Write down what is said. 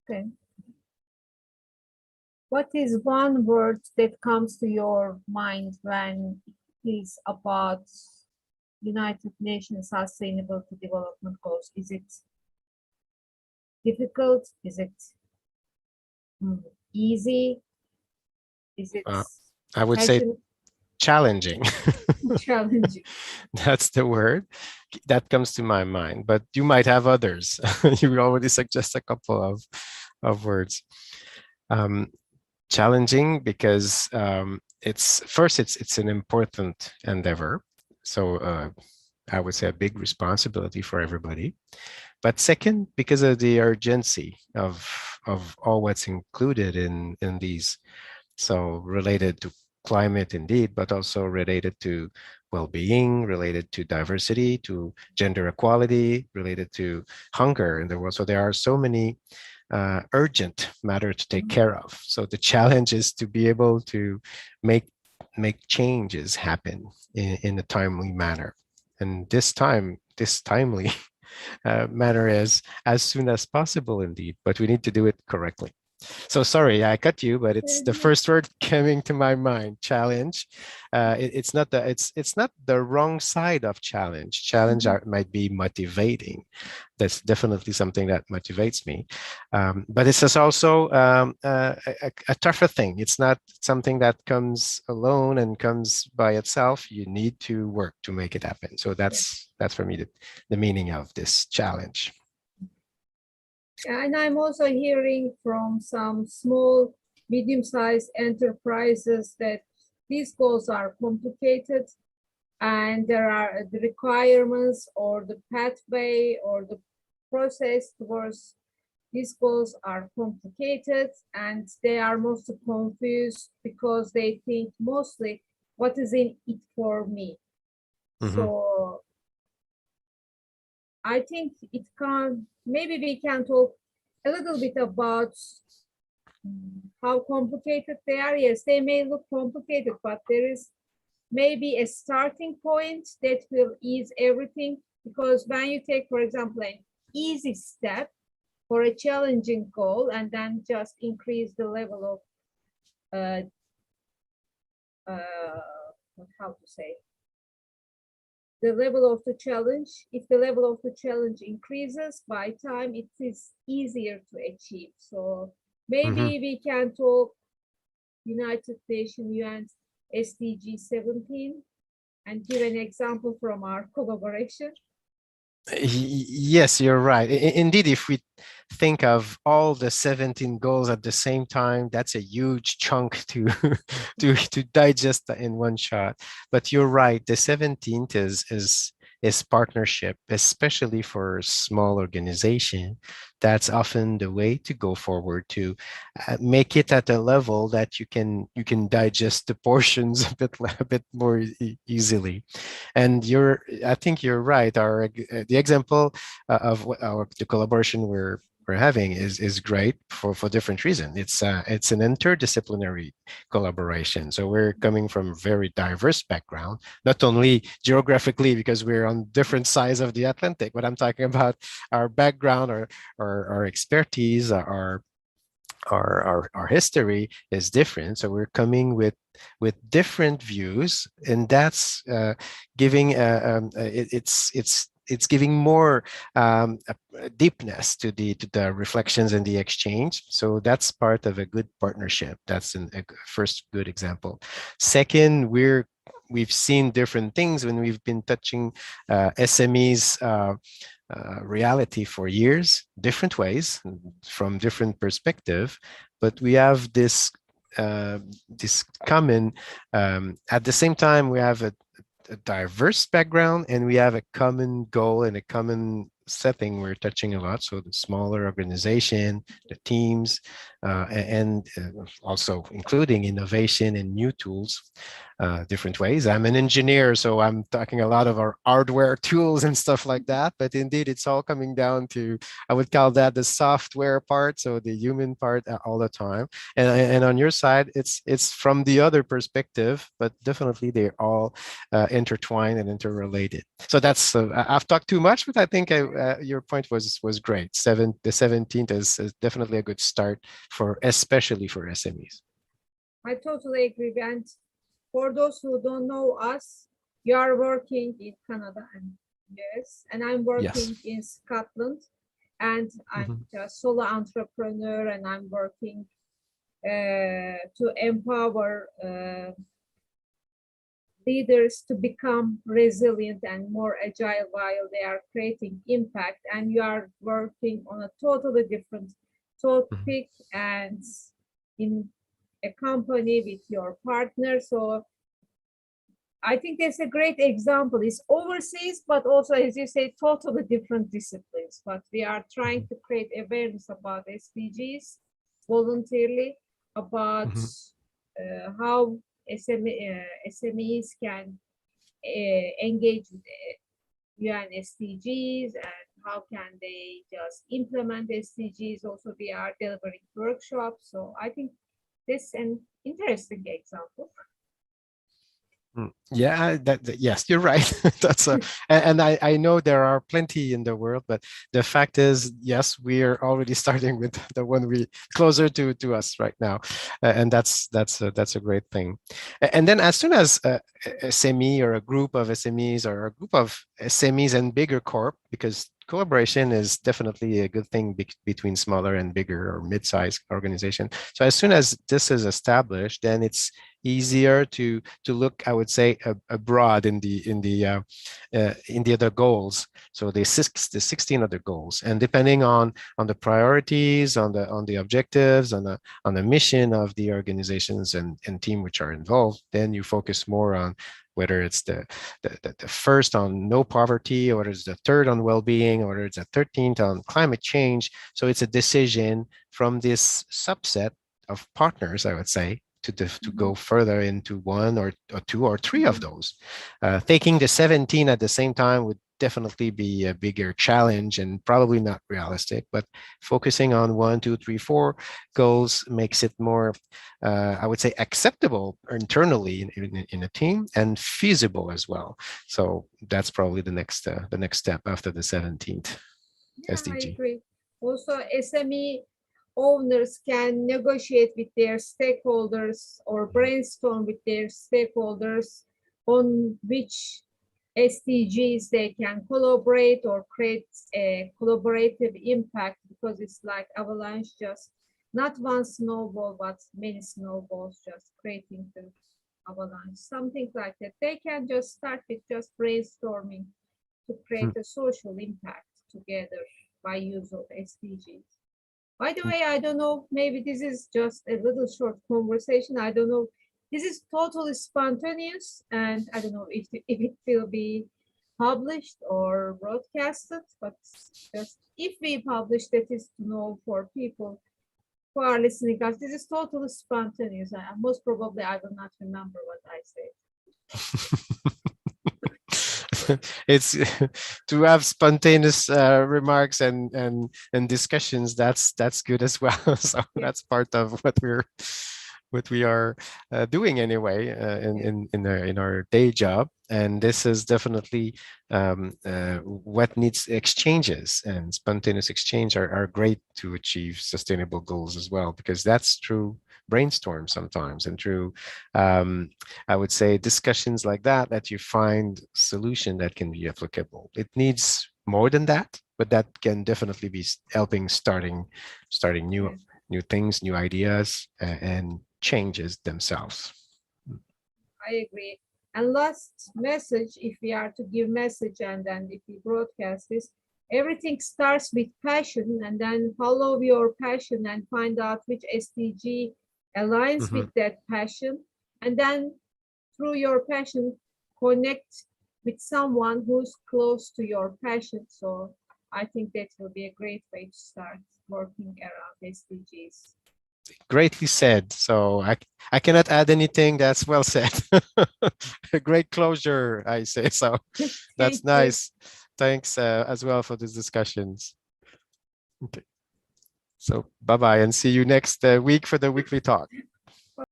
Okay. What is one word that comes to your mind when it is about United Nations Sustainable Development Goals? Is it difficult? Is it easy? Is it I would say challenging. challenging? That's the word that comes to my mind, but you might have others. You already suggest a couple of words. Challenging because it's an important endeavor. So I would say a big responsibility for everybody. But second, because of the urgency of all what's included in these. So related to climate indeed, but also related to well-being, related to diversity, to gender equality, related to hunger in the world. So there are so many urgent matter to take care of. So the challenge is to be able to make changes happen in a timely manner. And this timely manner is as soon as possible indeed, but we need to do it correctly. So sorry, I cut you, but it's the first word coming to my mind. Challenge. It's not the wrong side of challenge. Challenge might be motivating. That's definitely something that motivates me. But it's just also a tougher thing. It's not something that comes alone and comes by itself. You need to work to make it happen. So that's for me the meaning of this challenge. And I'm also hearing from some small, medium-sized enterprises that these goals are complicated and there are the requirements or the pathway or the process towards these goals are complicated and they are mostly confused because they think mostly what is in it for me. So I think it can, maybe we can talk a little bit about how complicated they are. Yes, they may look complicated, but there is maybe a starting point that will ease everything. Because when you take, for example, an easy step for a challenging goal and then just increase the level of, how to say, the level of the challenge, if the level of the challenge increases by time, it is easier to achieve. So maybe we can talk United Nations UN SDG 17 and give an example from our collaboration. Yes, you're right. Indeed, if we think of all the 17 goals at the same time, that's a huge chunk to to digest in one shot. But you're right, the 17th is partnership, especially for small organization. That's often the way to go forward to make it at a level that you can digest the portions a bit more easily. And I think you're right. The example of the collaboration we're having is great for different reasons. It's an interdisciplinary collaboration. So we're coming from very diverse background, not only geographically because we're on different sides of the Atlantic, but I'm talking about our background or our expertise, our history is different. So we're coming with different views, and that's giving it's giving more deepness to the reflections and the exchange. So that's part of a good partnership. That's a first good example. Second, we've seen different things when we've been touching SMEs reality for years, different ways, from different perspective, but we have this common. At the same time, we have a diverse background, and we have a common goal and a common setting we're touching a lot. So the smaller organization, the teams, and also including innovation and new tools. different ways. I'm an engineer, so I'm talking a lot of our hardware tools and stuff like that. But indeed, it's all coming down to, I would call that the software part, so the human part all the time. And on your side, it's from the other perspective, but definitely they're all intertwined and interrelated. So that's I've talked too much, but I think your point was great. The 17th is definitely a good start for, especially for SMEs. I totally agree. And for those who don't know us, you are working in Canada and US, and I'm Yes. working in Scotland, and I'm a solo entrepreneur, and I'm working to empower leaders to become resilient and more agile while they are creating impact. And you are working on a totally different topic and in a company with your partner. So I think that's a great example. It's overseas, but also, as you say, totally different disciplines. But we are trying to create awareness about SDGs voluntarily, about how SMEs can engage with UN SDGs and how can they just implement SDGs. Also, we are delivering workshops. So I think this is an interesting example. Yeah, yes, you're right. That's and I know there are plenty in the world, but the fact is, yes, we are already starting with the one we closer to us right now, and that's a great thing. And then as soon as SME or a group of SMEs or a group of SMEs and bigger corp, because collaboration is definitely a good thing between smaller and bigger or mid-sized organization. So as soon as this is established, then it's easier to look, I would say, abroad in the other goals. So the 16 other goals, and depending on the priorities, on the objectives, on the mission of the organizations and team which are involved, then you focus more on whether it's the first on no poverty, or it's the third on well-being, or it's the 13th on climate change. So it's a decision from this subset of partners, I would say, to go further into one or two or three of those. Taking the 17 at the same time would definitely be a bigger challenge and probably not realistic, but focusing on 1, 2, 3, 4 goals makes it more, I would say, acceptable internally in a team and feasible as well. So that's probably the next step after the 17th SDG. I agree. Also, SME owners can negotiate with their stakeholders or brainstorm with their stakeholders on which SDGs they can collaborate or create a collaborative impact, because it's like avalanche, just not one snowball, but many snowballs just creating the avalanche, something like that. They can just start with just brainstorming to create a social impact together by use of SDGs. By the way, I don't know, maybe this is just a little short conversation. I don't know. This is totally spontaneous, and I don't know if it will be published or broadcasted, but just if we publish, that is to know for people who are listening, because this is totally spontaneous. And most probably I will not remember what I said. It's to have spontaneous remarks and discussions. That's good as well. So that's part of what we are doing anyway in our day job. And this is definitely what needs exchanges, and spontaneous exchange are great to achieve sustainable goals as well, because that's through brainstorm sometimes and through I would say discussions like that you find solution that can be applicable. It needs more than that, but that can definitely be helping starting new things, new ideas, and changes themselves. I agree. And last message, if we are to give message and then if we broadcast this, everything starts with passion, and then follow your passion and find out which SDG aligns with that passion. And then through your passion, connect with someone who's close to your passion. So I think that will be a great way to start working around SDGs. greatly said. So I cannot add anything. That's well said. A great closure, I say. So that's Thank you. nice. Thanks as well for these discussions. Okay. So bye-bye and see you next week for the weekly talk.